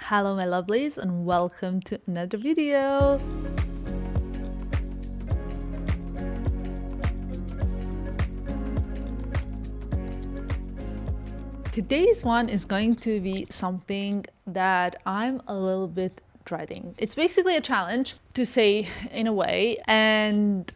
Hello my lovelies and welcome to another video. Today's one is going to be something that I'm a little bit dreading. It's basically a challenge to say in a way, and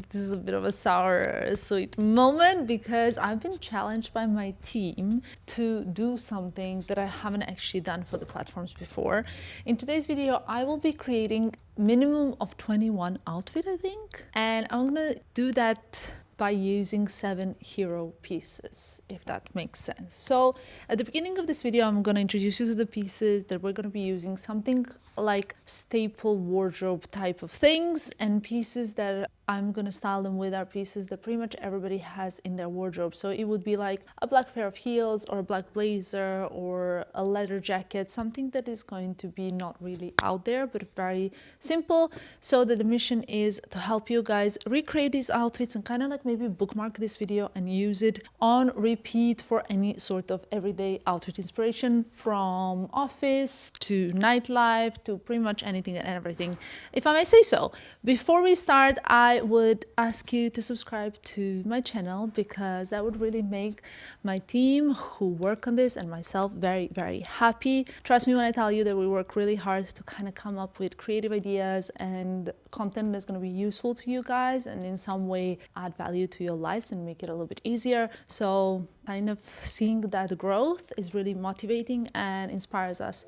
this is a bit of a sour sweet moment because I've been challenged by my team to do something that I haven't actually done for the platforms before. In today's video I will be creating minimum of 21 outfit, I think, and I'm gonna do that by using 7 hero pieces, if that makes sense. So at the beginning of this video, I'm gonna introduce you to the pieces that we're gonna be using, something like staple wardrobe type of things, and pieces that I'm gonna style them with are pieces that pretty much everybody has in their wardrobe. So it would be like a black pair of heels or a black blazer or a leather jacket, something that is going to be not really out there, but very simple. So that the mission is to help you guys recreate these outfits and kind of like maybe bookmark this video and use it on repeat for any sort of everyday outfit inspiration, from office to nightlife to pretty much anything and everything, if I may say so. Before we start, I would ask you to subscribe to my channel because that would really make my team who work on this and myself very, very happy. Trust me when I tell you that we work really hard to kind of come up with creative ideas and content that's going to be useful to you guys and in some way add value to your lives and make it a little bit easier. So kind of seeing that growth is really motivating and inspires us.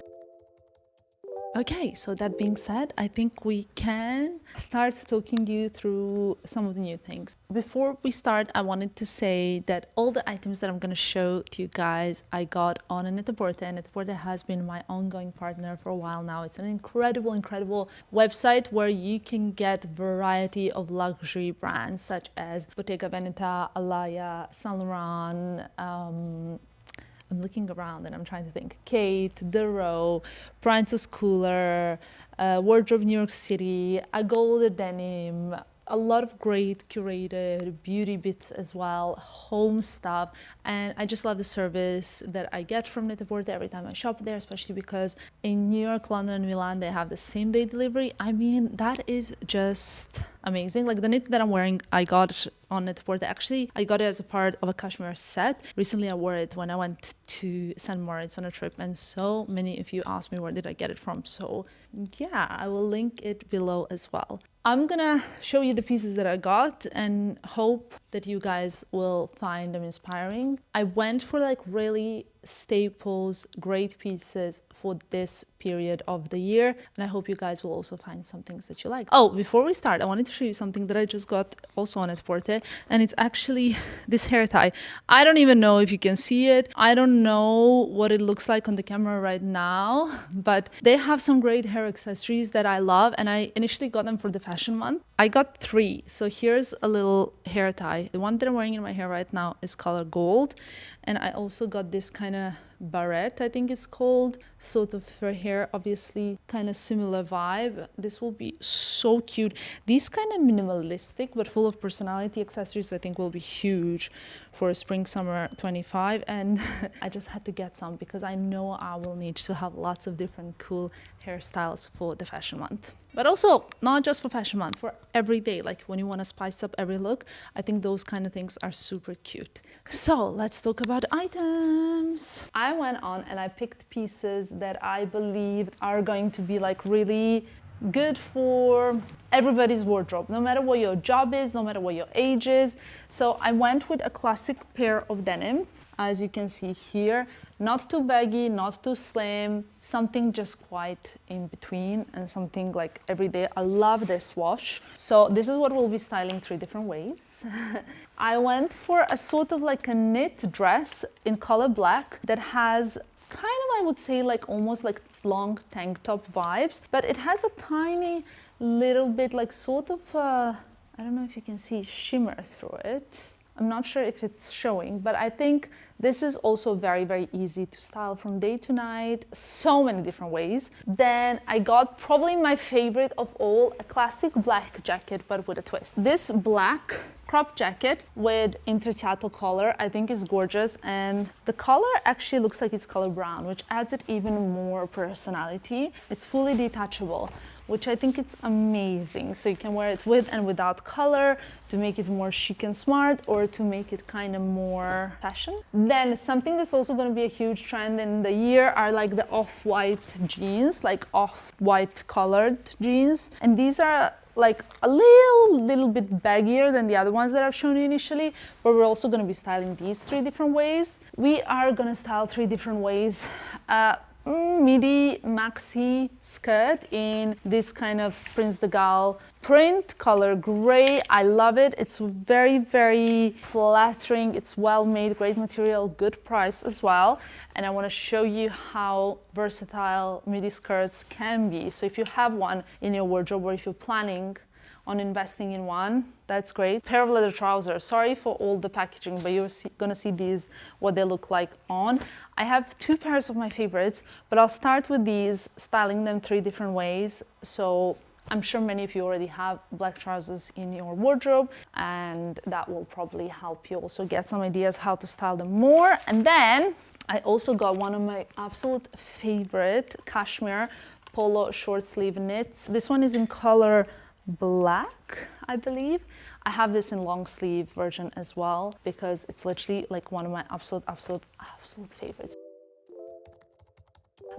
Okay, so that being said, I think we can start talking you through some of the new things. Before we start, I wanted to say that all the items that I'm going to show to you guys, I got on a Net-a-Porter, and Net-a-Porter has been my ongoing partner for a while now. It's an incredible, incredible website where you can get variety of luxury brands such as Bottega Veneta, Alaya, Saint Laurent, I'm looking around and I'm trying to think. Kate, Dero, Princess Cooler, Wardrobe New York City, A Gold Denim, a lot of great curated beauty bits as well, home stuff. And I just love the service that I get from Net-a-Porter every time I shop there, especially because in New York, London, and Milan, they have the same day delivery. I mean, that is just amazing. Like the knit that I'm wearing, I got on Net-a-Porter. Actually, I got it as a part of a cashmere set. Recently, I wore it when I went to St. Moritz on a trip, and so many of you asked me where did I get it from. So yeah, I will link it below as well. I'm gonna show you the pieces that I got and hope that you guys will find them inspiring. I went for like really staples, great pieces for this period of the year, and I hope you guys will also find some things that you like. Oh, before we start, I wanted to show you something that I just got also on Net-a-Porter, and it's actually this hair tie. I don't even know if you can see it. I don't know what it looks like on the camera right now, but they have some great hair accessories that I love, and I initially got them for the fashion month. I got 3. So here's a little hair tie. The one that I'm wearing in my hair right now is color gold, and I also got this kind of barrette, I think it's called, sort of for hair, obviously kind of similar vibe. This will be so cute. These kind of minimalistic but full of personality accessories I think will be huge for spring summer 25, and I just had to get some because I know I will need to have lots of different cool hairstyles for the fashion month. But also not just for fashion month, for every day, like when you want to spice up every look. I think those kind of things are super cute. So let's talk about items. I went on and I picked pieces that I believed are going to be like really good for everybody's wardrobe, no matter what your job is, no matter what your age is. So I went with a classic pair of denim, as you can see here. Not too baggy, not too slim, something just quite in between and something like everyday. I love this wash. So this is what we'll be styling 3 different ways. I went for a sort of like a knit dress in color black that has kind of, I would say, like almost like long tank top vibes, but it has a tiny little bit like sort of, I don't know if you can see shimmer through it. I'm not sure if it's showing, but I think this is also very, very easy to style from day to night, so many different ways. Then I got probably my favorite of all, a classic black jacket, but with a twist. This black crop jacket with intrecciato color. I think is gorgeous, and the color actually looks like it's color brown, which adds it even more personality. It's fully detachable, which I think it's amazing. So you can wear it with and without color to make it more chic and smart, or to make it kind of more fashion. Then something that's also going to be a huge trend in the year are like the off-white jeans, like off-white colored jeans. And these are like a little bit baggier than the other ones that I've shown you initially, but we're also going to be styling these 3 different ways. We are going to style 3 different ways. Midi maxi skirt in this kind of Prince de Galles print, color gray. I love it. It's very flattering. It's well made, great material, good price as well. And I want to show you how versatile midi skirts can be. So if you have one in your wardrobe, or if you're planning on investing in one, that's great. Pair of leather trousers. Sorry for all the packaging, but you're gonna see these, what they look like on. I have 2 pairs of my favorites, but I'll start with these, styling them 3 different ways. So I'm sure many of you already have black trousers in your wardrobe, and that will probably help you also get some ideas how to style them more. And then I also got one of my absolute favorite cashmere polo short sleeve knits. This one is in color black, I believe. I have this in long sleeve version as well, because it's literally like one of my absolute favorites.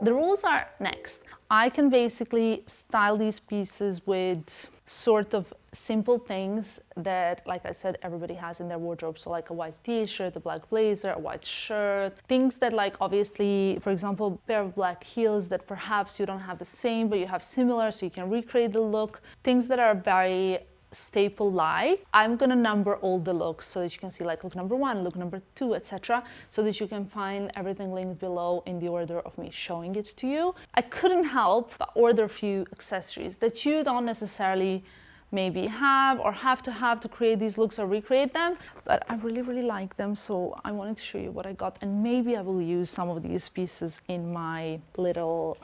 The rules are next. I can basically style these pieces with sort of simple things that, like I said, everybody has in their wardrobe. So like a white t-shirt, a black blazer, a white shirt, things that, like, obviously, for example, a pair of black heels that perhaps you don't have the same, but you have similar, so you can recreate the look. Things that are very staple like. I'm gonna number all the looks so that you can see like look number 1, look number 2, etc., so that you can find everything linked below in the order of me showing it to you. I couldn't help but order a few accessories that you don't necessarily maybe have or have to create these looks or recreate them, but I really like them, so I wanted to show you what I got, and maybe I will use some of these pieces in my little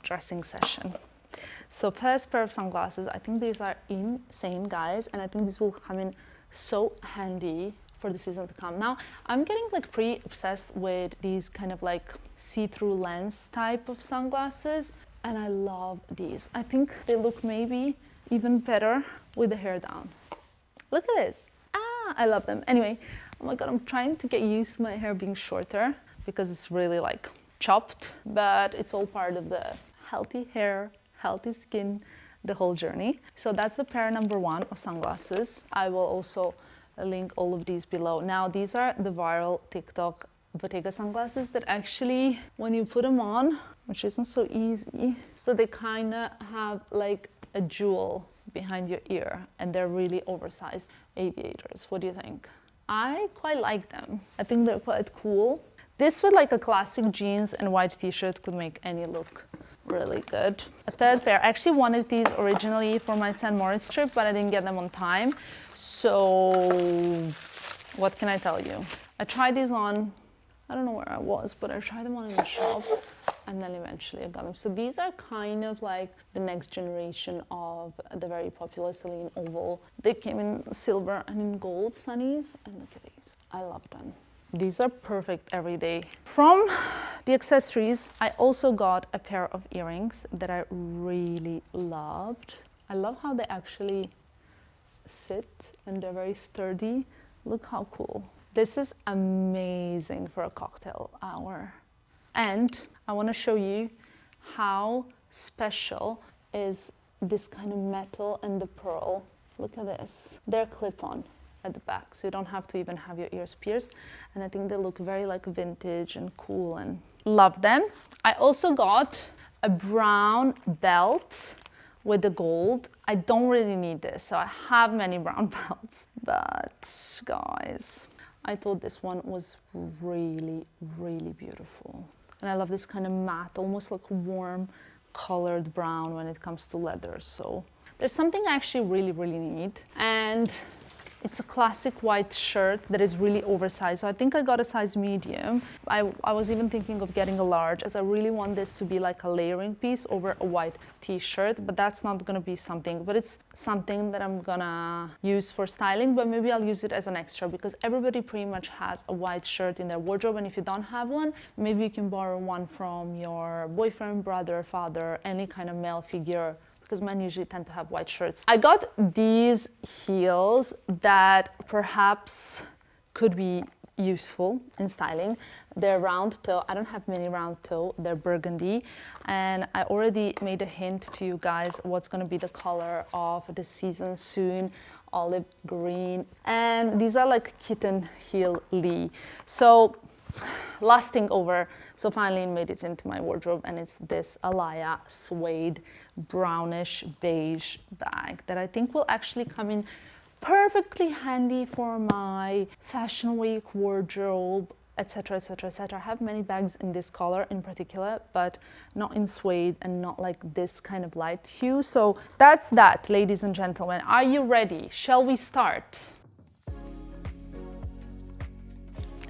dressing session. So first pair of sunglasses, I think these are insane, guys, and I think these will come in so handy for the season to come. Now, I'm getting like pretty obsessed with these kind of like see-through lens type of sunglasses, and I love these. I think they look maybe even better with the hair down. Look at this. I love them. Anyway, oh my God, I'm trying to get used to my hair being shorter because it's really like chopped, but it's all part of the healthy hair, healthy skin, the whole journey. So that's the pair number 1 of sunglasses. I will also link all of these below. Now, these are the viral TikTok Bottega sunglasses that actually, when you put them on, which isn't so easy, so they kind of have like a jewel behind your ear, and they're really oversized aviators. What do you think? I quite like them. I think they're quite cool. This with like a classic jeans and white t-shirt could make any look really good. A third pair, I actually wanted these originally for my St. Moritz trip, but I didn't get them on time. So what can I tell you? I tried these on, I don't know where I was, but I tried them on in the shop, and then eventually I got them. So these are kind of like the next generation of the very popular Celine Oval. They came in silver and in gold sunnies, and look at these. I love them. These are perfect every day. From the accessories, I also got a pair of earrings that I really loved. I love how they actually sit and they're very sturdy. Look how cool. This is amazing for a cocktail hour. And I want to show you how special is this kind of metal and the pearl. Look at this. They're clip-on at the back, so you don't have to even have your ears pierced, and I think they look very like vintage and cool, and love them. I also got a brown belt with the gold. I don't really need this, so I have many brown belts, but guys, I thought this one was really beautiful, and I love this kind of matte, almost like warm colored brown when it comes to leather. So there's something I actually really need, and It's a classic white shirt that is really oversized. So I think I got a size medium. I was even thinking of getting a large, as I really want this to be like a layering piece over a white t-shirt, but that's not gonna be something, but it's something that I'm gonna use for styling, but maybe I'll use it as an extra because everybody pretty much has a white shirt in their wardrobe, and if you don't have one, maybe you can borrow one from your boyfriend, brother, father, any kind of male figure, because men usually tend to have white shirts. I got these heels that perhaps could be useful in styling. They're round toe. I don't have many round toe. They're burgundy. And I already made a hint to you guys what's going to be the color of the season soon. Olive green. And these are like kitten heel Lee. So lasting over. So finally made it into my wardrobe, and it's this Alaya suede brownish beige bag that I think will actually come in perfectly handy for my fashion week wardrobe, etc, etc, etc. I have many bags in this color in particular, but not in suede and not like this kind of light hue. So that's that, ladies and gentlemen. Are you ready? Shall we start?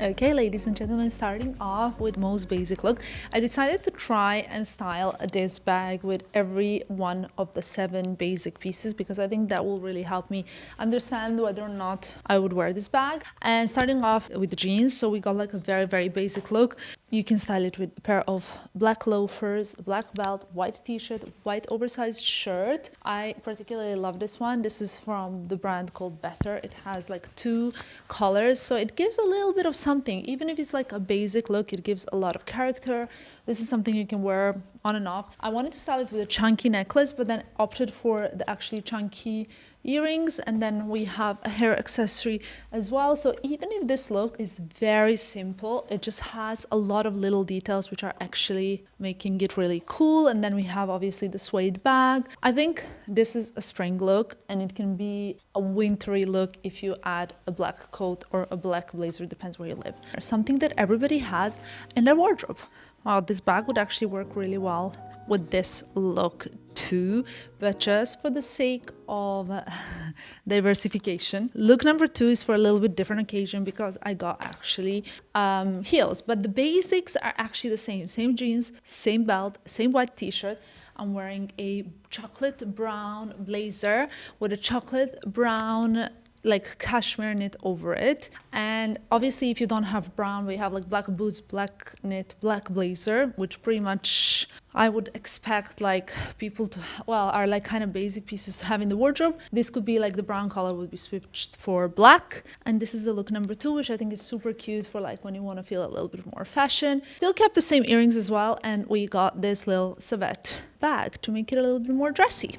Okay, ladies and gentlemen, starting off with most basic look, I decided to try and style this bag with every one of the 7 basic pieces because I think that will really help me understand whether or not I would wear this bag. And starting off with the jeans, so we got like a very, very basic look. You can style it with a pair of black loafers, black belt, white t-shirt, white oversized shirt. I particularly love this one. This is from the brand called Better. It has like 2 colors, so it gives a little bit of something. Even if it's like a basic look, it gives a lot of character. This is something you can wear on and off. I wanted to style it with a chunky necklace, but then opted for the actually chunky earrings, and then we have a hair accessory as well. So even if this look is very simple, it just has a lot of little details which are actually making it really cool. And then we have obviously the suede bag. I think this is a spring look, and it can be a wintry look if you add a black coat or a black blazer, depends where you live. Something that everybody has in their wardrobe. Wow, this bag would actually work really well with this look too, but just for the sake of diversification. Look number 2 is for a little bit different occasion because I got actually heels, but the basics are actually the same jeans, same belt, same white t-shirt. I'm wearing a chocolate brown blazer with a chocolate brown like cashmere knit over it, and obviously if you don't have brown, we have like black boots, black knit, black blazer, which pretty much I would expect like people to, well, are like kind of basic pieces to have in the wardrobe. This could be like the brown color would be switched for black, and this is the look number 2, which I think is super cute for like when you want to feel a little bit more fashion. Still kept the same earrings as well, and we got this little Savette bag to make it a little bit more dressy.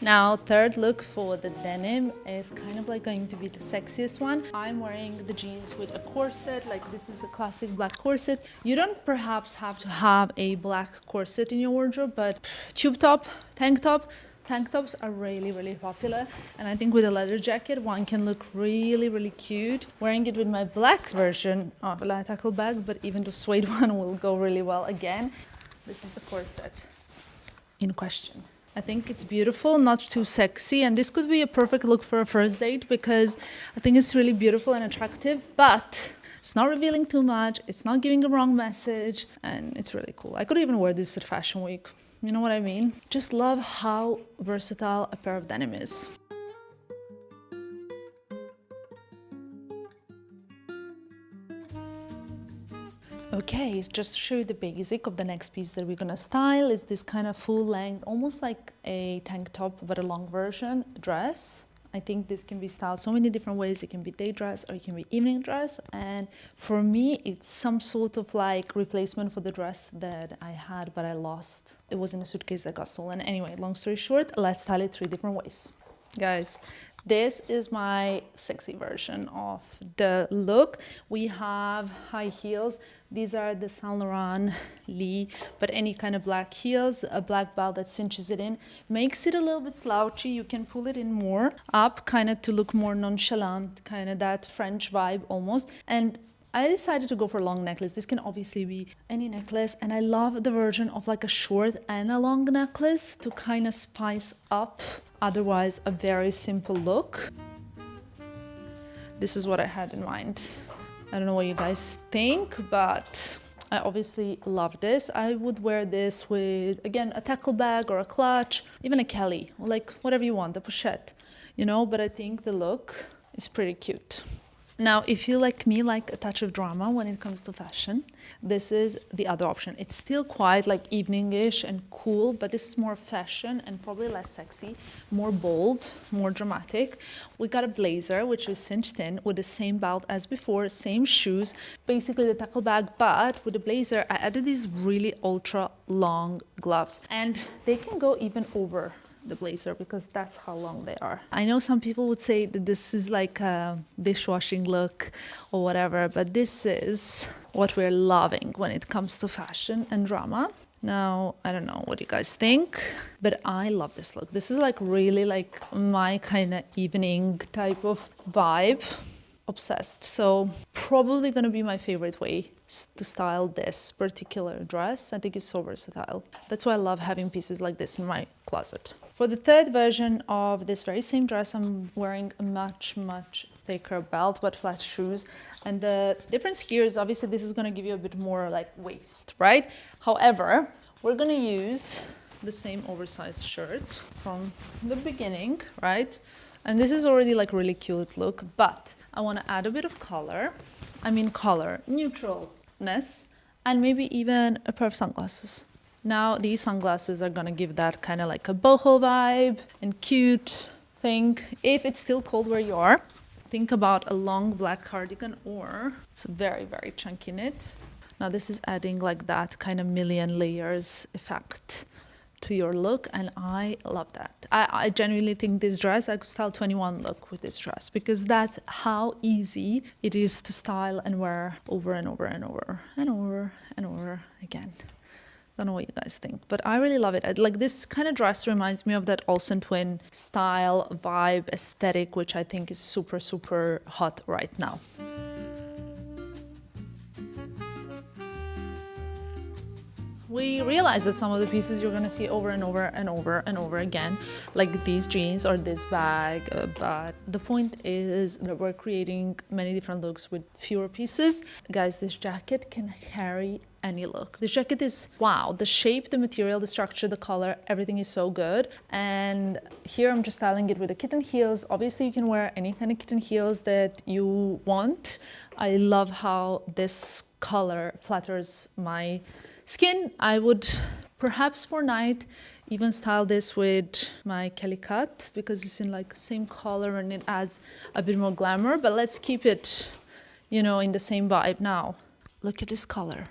Now, third look for the denim is kind of like going to be the sexiest one. I'm wearing the jeans with a corset, like this is a classic black corset. You don't perhaps have to have a black corset in your wardrobe, but tube top, tank tops are really, really popular. And I think with a leather jacket, one can look really, really cute. Wearing it with my black version of the tackle bag, but even the suede one will go really well again. This is the corset in question. I think it's beautiful, not too sexy, and this could be a perfect look for a first date because I think it's really beautiful and attractive, but it's not revealing too much, it's not giving a wrong message, and it's really cool. I could even wear this at Fashion Week, you know what I mean? Just love how versatile a pair of denim is. Okay, just to show you the basic of the next piece that we're gonna style is this kind of full length, almost like a tank top, but a long version dress. I think this can be styled so many different ways. It can be day dress or it can be evening dress. And for me, it's some sort of like replacement for the dress that I had, but I lost. It was in a suitcase that got stolen. Anyway, long story short, let's style it 3 different ways. Guys, this is my sexy version of the look. We have high heels. These are the Saint Laurent Lee, but any kind of black heels, a black belt that cinches it in, makes it a little bit slouchy. You can pull it in more up, kind of to look more nonchalant, kind of that French vibe almost. And I decided to go for a long necklace. This can obviously be any necklace, and I love the version of like a short and a long necklace to kind of spice up otherwise a very simple look. This is what I had in mind. I don't know what you guys think, but I obviously love this. I would wear this with, again, a tackle bag or a clutch, even a Kelly, like whatever you want, a pochette, you know, but I think the look is pretty cute. Now, if you like me, like a touch of drama when it comes to fashion, this is the other option. It's still quite like evening-ish and cool, but this is more fashion and probably less sexy, more bold, more dramatic. We got a blazer, which is cinched in with the same belt as before, same shoes, basically the tackle bag, but with the blazer, I added these really ultra long gloves, and they can go even over the blazer because that's how long they are. I know some people would say that this is like a dishwashing look or whatever, but this is what we're loving when it comes to fashion and drama. Now, I don't know what you guys think, but I love this look. This is like really like my kind of evening type of vibe. Obsessed. So probably gonna be my favorite way to style this particular dress. I think it's so versatile. That's why I love having pieces like this in my closet. For the third version of this very same dress, I'm wearing a much thicker belt but flat shoes, and the difference here is obviously this is gonna give you a bit more like waist, right? However, we're gonna use the same oversized shirt from the beginning, right? And this is already like really cute look, but I want to add a bit of color. I mean color, neutralness, and maybe even a pair of sunglasses. Now these sunglasses are gonna give that kind of like a boho vibe and cute thing. If it's still cold where you are, think about a long black cardigan, or it's very chunky knit. Now this is adding like that kind of million layers effect to your look, and I love that. I genuinely think this dress, I could style 21 look with this dress, because that's how easy it is to style and wear over and over and over and over and over again. Don't know what you guys think, but I really love it. Like this kind of dress reminds me of that Olsen twin style vibe aesthetic, which I think is super hot right now. We realize that some of the pieces you're gonna see over and over and over and over again, like these jeans or this bag, but the point is that we're creating many different looks with fewer pieces. Guys, this jacket can carry any look. This jacket is, wow, the shape, the material, the structure, the color, everything is so good. And here I'm just styling it with the kitten heels. Obviously you can wear any kind of kitten heels that you want. I love how this color flatters my skin. I would perhaps for night even style this with my Kelly cut because it's in like same color and it adds a bit more glamour, but let's keep it, you know, in the same vibe. Now, look at this color.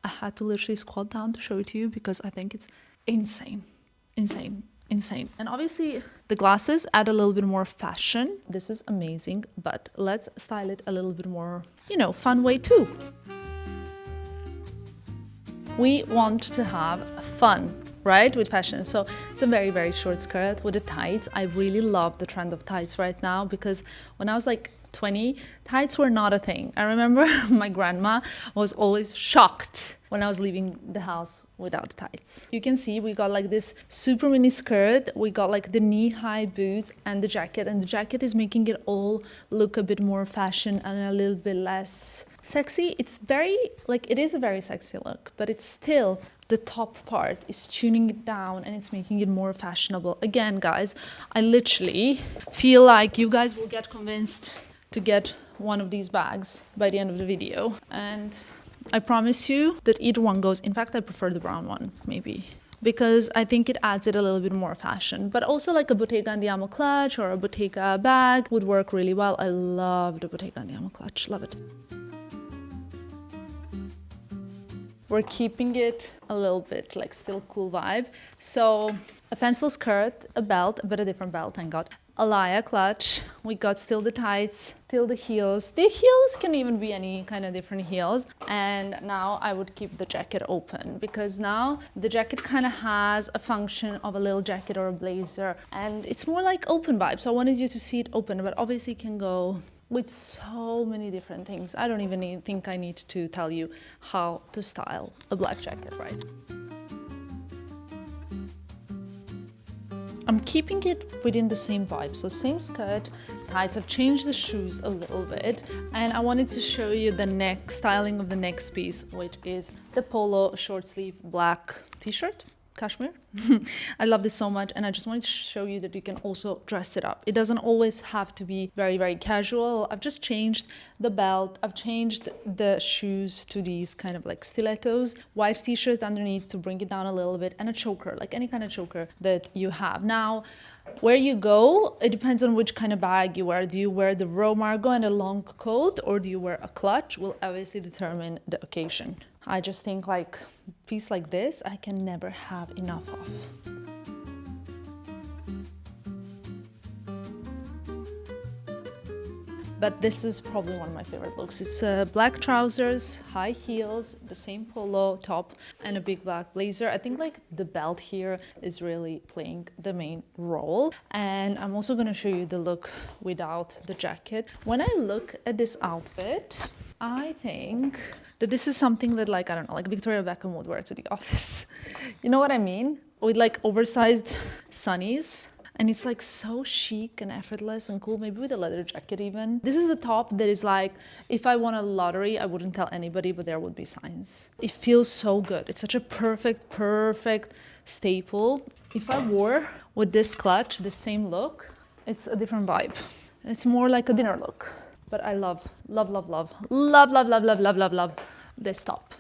I had to literally squat down to show it to you because I think it's insane. And obviously the glasses add a little bit more fashion. This is amazing, but let's style it a little bit more, you know, fun way too. We want to have fun, right, with fashion. So it's a very short skirt with the tights. I really love the trend of tights right now because when I was like 20, tights were not a thing. I remember my grandma was always shocked when I was leaving the house without tights. You can see we got like this super mini skirt, we got like the knee-high boots and the jacket is making it all look a bit more fashion and a little bit less sexy. It's very, like, it is a very sexy look, but it's still, the top part is tuning it down and it's making it more fashionable. Again, guys, I literally feel like you guys will get convinced to get one of these bags by the end of the video, and I promise you that either one goes. In fact, I prefer the brown one, maybe, because I think it adds it a little bit more fashion, but also like a Bottega Andiamo clutch or a Bottega bag would work really well. I love the Bottega Andiamo clutch, love it. We're keeping it a little bit like still cool vibe. So a pencil skirt, a belt, but a different belt, thank God. A Laya clutch, we got still the tights, still the heels. The heels can even be any kind of different heels. And now I would keep the jacket open because now the jacket kind of has a function of a little jacket or a blazer and it's more like open vibe. So I wanted you to see it open, but obviously it can go with so many different things. I don't even think I need to tell you how to style a black jacket, right? I'm keeping it within the same vibe, so same skirt, tights. I've changed the shoes a little bit, and I wanted to show you the styling of the next piece, which is the polo short sleeve black t-shirt, cashmere. I love this so much, and I just wanted to show you that you can also dress it up. It doesn't always have to be very, very casual. I've just changed the belt. I've changed the shoes to these kind of like stilettos, white t-shirt underneath to bring it down a little bit, and a choker, like any kind of choker that you have. Now, where you go, it depends on which kind of bag you wear. Do you wear the raw margot and a long coat, or do you wear a clutch? Will obviously determine the occasion. I just think like a piece like this, I can never have enough of. But this is probably one of my favorite looks. It's black trousers, high heels, the same polo top, and a big black blazer. I think like the belt here is really playing the main role. And I'm also gonna show you the look without the jacket. When I look at this outfit, I think that this is something that like, I don't know, like Victoria Beckham would wear to the office. You know what I mean? With like oversized sunnies. And it's like so chic and effortless and cool, maybe with a leather jacket even. This is the top that is like, if I won a lottery, I wouldn't tell anybody, but there would be signs. It feels so good. It's such a perfect staple. If I wore with this clutch, the same look, it's a different vibe. It's more like a dinner look. But I love this top.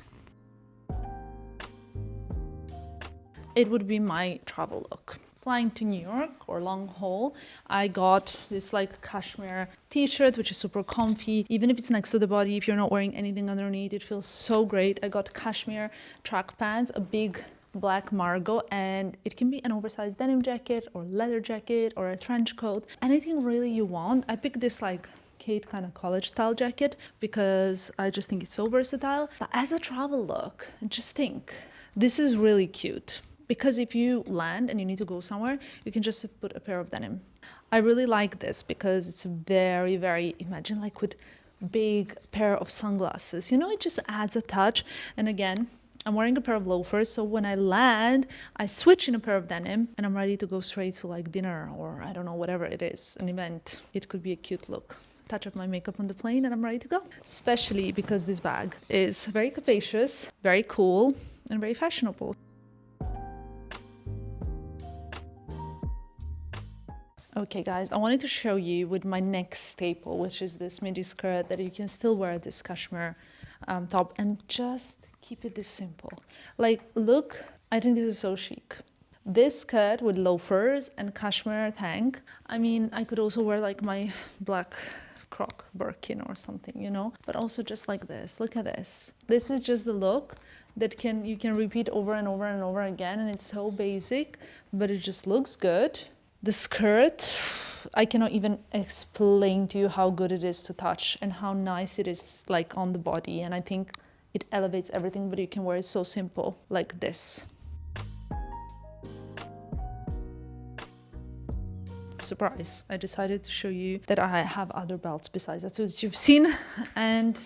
It would be my travel look. Flying to New York or long haul, I got this like cashmere t-shirt, which is super comfy. Even if it's next to the body, if you're not wearing anything underneath, it feels so great. I got cashmere track pants, a big black margot, and it can be an oversized denim jacket or leather jacket or a trench coat, anything really you want. I picked this like Kate kind of college style jacket because I just think it's so versatile. But as a travel look, just think, this is really cute. Because if you land and you need to go somewhere, you can just put a pair of denim. I really like this because it's very, imagine like with big pair of sunglasses. You know, it just adds a touch. And again, I'm wearing a pair of loafers, so when I land, I switch in a pair of denim and I'm ready to go straight to like dinner or I don't know, whatever it is, an event. It could be a cute look. Touch up my makeup on the plane and I'm ready to go. Especially because this bag is very capacious, very cool, and very fashionable. Okay guys, I wanted to show you with my next staple, which is this midi skirt that you can still wear this cashmere top and just keep it this simple. Like, look, I think this is so chic. This skirt with loafers and cashmere tank. I mean, I could also wear like my black croc Birkin or something, you know, but also just like this. Look at this. This is just the look that you can repeat over and over again, and it's so basic, but it just looks good. The skirt, I cannot even explain to you how good it is to touch and how nice it is like on the body. And I think it elevates everything, but you can wear it so simple like this. Surprise, I decided to show you that I have other belts besides that, so that you've seen. And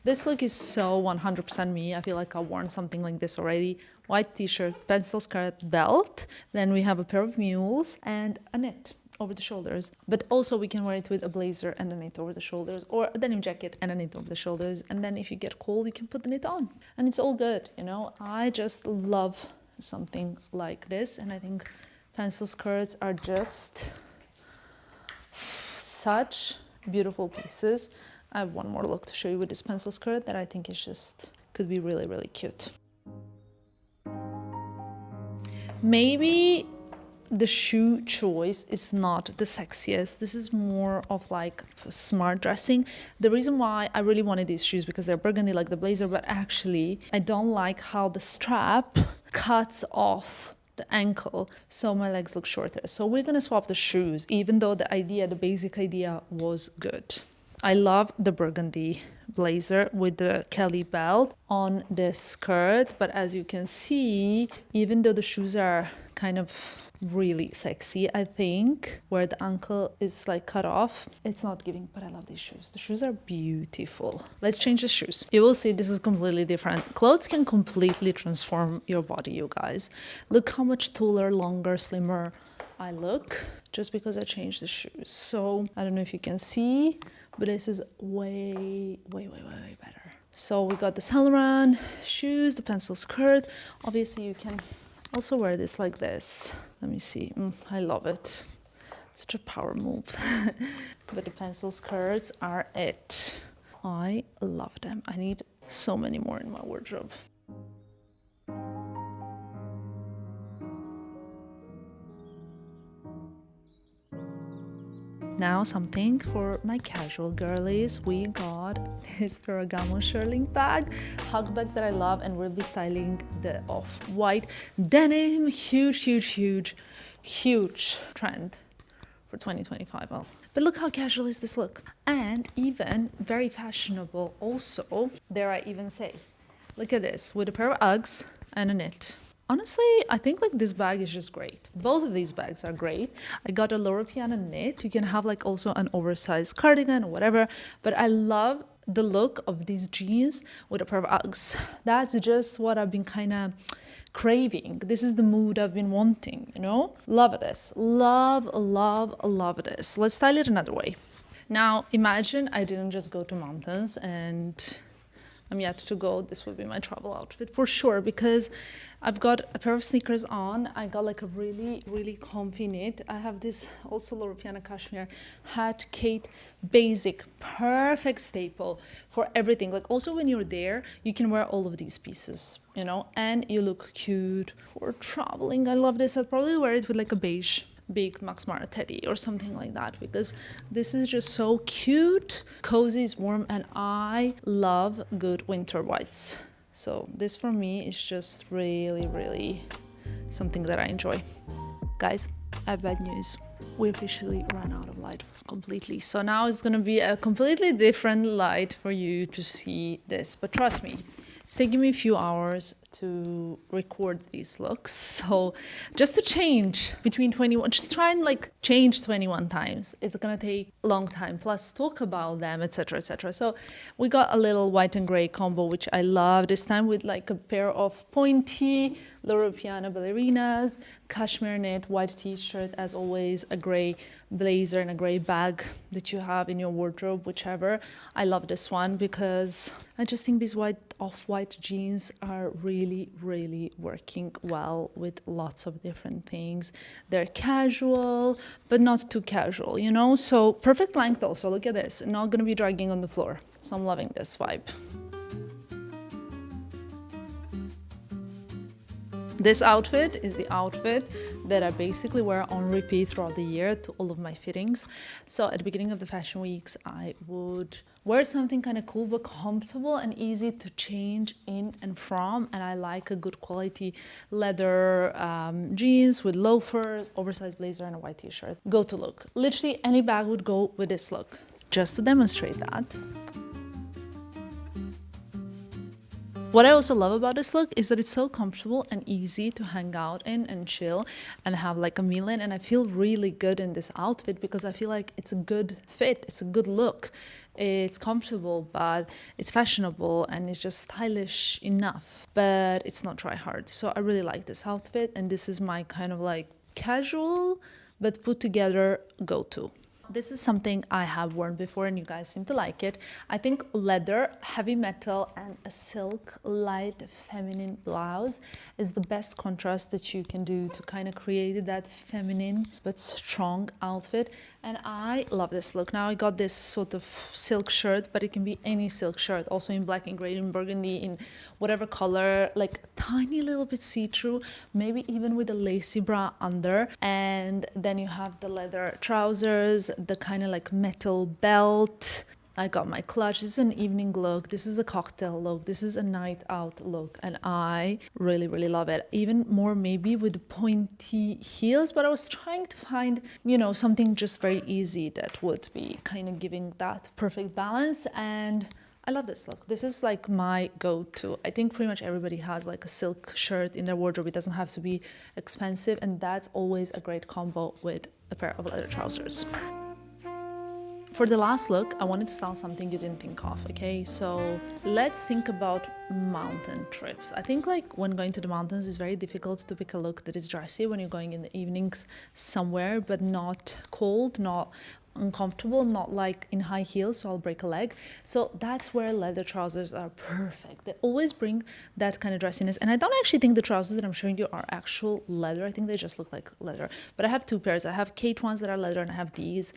this look is so 100% me. I feel like I've worn something like this already. White t-shirt, pencil skirt, belt. Then we have a pair of mules and a knit over the shoulders. But also we can wear it with a blazer and a knit over the shoulders, or a denim jacket and a knit over the shoulders. And then if you get cold, you can put the knit on. And it's all good, you know. I just love something like this. And I think pencil skirts are just such beautiful pieces. I have one more look to show you with this pencil skirt that I think is just, could be really, really cute. Maybe the shoe choice is not the sexiest. This is more of like smart dressing. The reason why I really wanted these shoes because they're burgundy like the blazer, but actually I don't like how the strap cuts off the ankle, so my legs look shorter. So we're gonna swap the shoes, even though the basic idea was good. I love the burgundy blazer with the Kelly belt on this skirt, but as you can see, even though the shoes are kind of really sexy, I think, where the ankle is like cut off, it's not giving, but I love these shoes. The shoes are beautiful. Let's change the shoes. You will see this is completely different. Clothes can completely transform your body, you guys. Look how much taller, longer, slimmer I look just because I changed the shoes. So I don't know if you can see, but this is way better. So we got the Saint Laurent shoes, the pencil skirt. Obviously you can also wear this like this. Let me see. I love it. Such a power move. But the pencil skirts are it. I love them. I need so many more in my wardrobe. Now something for my casual girlies. We got this Ferragamo shearling bag, hug bag that I love, and we'll be styling the off-white denim. Huge trend for 2025. Oh. But look how casual is this look. And even very fashionable also, dare I even say. Look at this, with a pair of Uggs and a knit. Honestly, I think like this bag is just great. Both of these bags are great. I got a Loro Piana knit. You can have like also an oversized cardigan or whatever. But I love the look of these jeans with a pair of Uggs. That's just what I've been kind of craving. This is the mood I've been wanting, you know? Love this. Love this. Let's style it another way. Now, imagine I didn't just go to mountains and I'm yet to go. This will be my travel outfit for sure, because I've got a pair of sneakers on. I got like a really comfy knit. I have this also Loro Piana cashmere hat, Kate, basic, perfect staple for everything. Like also when you're there, you can wear all of these pieces, you know, and you look cute for traveling. I love this. I'd probably wear it with like a beige big Max Mara teddy or something like that, because this is just so cute, cozy, it's warm, and I love good winter whites. So this for me is just really something that I enjoy. Guys, I have bad news. We officially ran out of light completely. So now it's gonna be a completely different light for you to see this. But trust me, it's taking me a few hours to record these looks. So just to change between 21, just try and like change 21 times. It's gonna take a long time, plus talk about them, etc. So we got a little white and gray combo, which I love this time, with like a pair of pointy Loro Piana ballerinas, cashmere knit, white t-shirt, as always, a gray blazer and a gray bag that you have in your wardrobe, whichever. I love this one because I just think these off-white jeans are really working well with lots of different things. They're casual, but not too casual, you know? So perfect length also, look at this. Not gonna be dragging on the floor. So I'm loving this vibe. This outfit is the outfit that I basically wear on repeat throughout the year to all of my fittings. So at the beginning of the fashion weeks, I would wear something kind of cool but comfortable and easy to change in and from. And I like a good quality leather jeans with loafers, oversized blazer, and a white t-shirt. Go to look. Literally any bag would go with this look. Just to demonstrate that. What I also love about this look is that it's so comfortable and easy to hang out in and chill and have like a meal in, and I feel really good in this outfit because I feel like it's a good fit, it's a good look. It's comfortable, but it's fashionable and it's just stylish enough, but it's not try hard. So I really like this outfit, and this is my kind of like casual but put together go-to. This is something I have worn before and you guys seem to like it. I think leather, heavy metal, and a silk light feminine blouse is the best contrast that you can do to kind of create that feminine but strong outfit. And I love this look. Now I got this sort of silk shirt, but it can be any silk shirt, also in black and gray, in burgundy, in whatever color, like tiny little bit see-through, maybe even with a lacy bra under. And then you have the leather trousers, the kind of like metal belt. I got my clutch. This is an evening look. This is a cocktail look. This is a night out look. And I really, really love it. Even more maybe with pointy heels, but I was trying to find, you know, something just very easy that would be kind of giving that perfect balance. And I love this look. This is like my go-to. I think pretty much everybody has like a silk shirt in their wardrobe. It doesn't have to be expensive, and that's always a great combo with a pair of leather trousers. For the last look, I wanted to style something you didn't think of, okay? So let's think about mountain trips. I think like when going to the mountains, it's very difficult to pick a look that is dressy when you're going in the evenings somewhere, but not cold, not uncomfortable, not like in high heels, so I'll break a leg. So that's where leather trousers are perfect. They always bring that kind of dressiness. And I don't actually think the trousers that I'm showing you are actual leather. I think they just look like leather. But I have two pairs. I have Kate ones that are leather and I have these.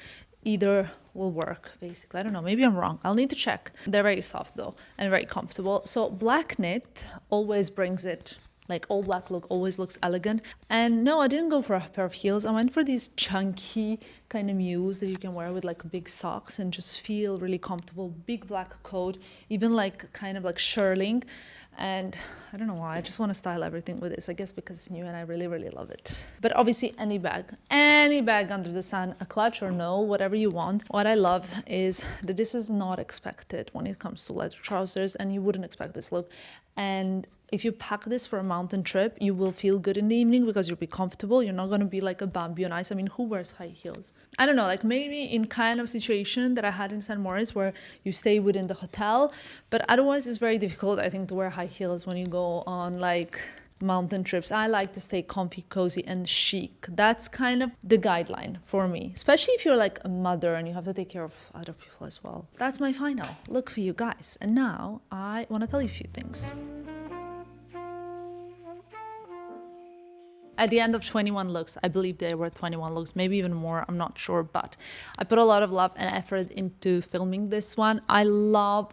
Either will work, basically. I don't know, maybe I'm wrong. I'll need to check. They're very soft though and very comfortable. So black knit always brings it. Like all black look always looks elegant. And no, I didn't go for a pair of heels. I went for these chunky kind of mules that you can wear with like big socks and just feel really comfortable. Big black coat, even like kind of like shirling. And I don't know why, I just want to style everything with this, I guess because it's new and I really, really love it. But obviously any bag under the sun, a clutch or no, whatever you want. What I love is that this is not expected when it comes to leather trousers, and you wouldn't expect this look. And if you pack this for a mountain trip, you will feel good in the evening because you'll be comfortable. You're not going to be like a Bambi on ice. I mean, who wears high heels? I don't know, like maybe in kind of situation that I had in St. Moritz where you stay within the hotel, but otherwise it's very difficult, I think, to wear high heels when you go on like mountain trips. I like to stay comfy, cozy, and chic. That's kind of the guideline for me, especially if you're like a mother and you have to take care of other people as well. That's my final look for you guys. And now I want to tell you a few things. At the end of 21 looks, I believe there were 21 looks, maybe even more, I'm not sure, but I put a lot of love and effort into filming this one. I love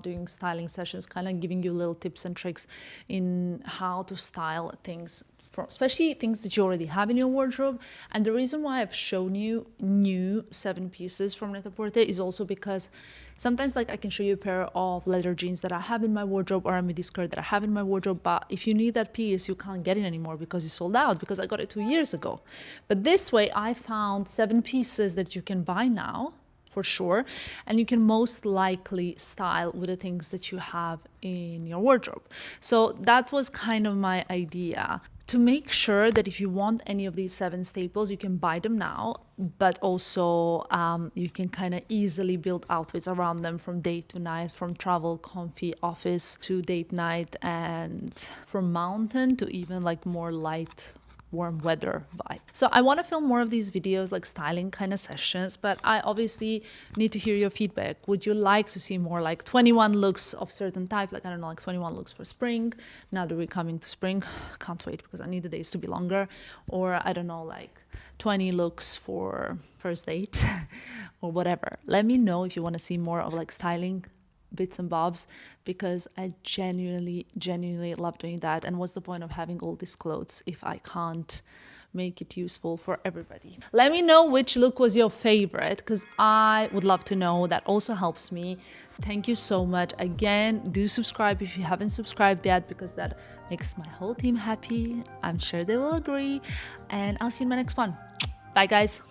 doing styling sessions, kind of giving you little tips and tricks in how to style things, especially things that you already have in your wardrobe. And the reason why I've shown you new 7 pieces from Net-a-Porter is also because sometimes like I can show you a pair of leather jeans that I have in my wardrobe or a midi skirt that I have in my wardrobe, but if you need that piece, you can't get it anymore because it's sold out, because I got it 2 years ago. But this way I found 7 pieces that you can buy now for sure, and you can most likely style with the things that you have in your wardrobe. So that was kind of my idea, to make sure that if you want any of these 7 staples, you can buy them now, but also you can kind of easily build outfits around them from day to night, from travel, comfy office to date night, and from mountain to even like more light warm weather vibe. So I want to film more of these videos, like styling kind of sessions, but I obviously need to hear your feedback. Would you like to see more like 21 looks of certain type, like I don't know, like 21 looks for spring, now that we're coming to spring, can't wait because I need the days to be longer, or I don't know, like 20 looks for first date or whatever. Let me know if you want to see more of like styling bits and bobs, because I genuinely love doing that. And what's the point of having all these clothes if I can't make it useful for everybody? Let me know which look was your favorite, because I would love to know. That also helps me. Thank you so much. Again, do subscribe if you haven't subscribed yet, because that makes my whole team happy. I'm sure they will agree. And I'll see you in my next one. Bye guys.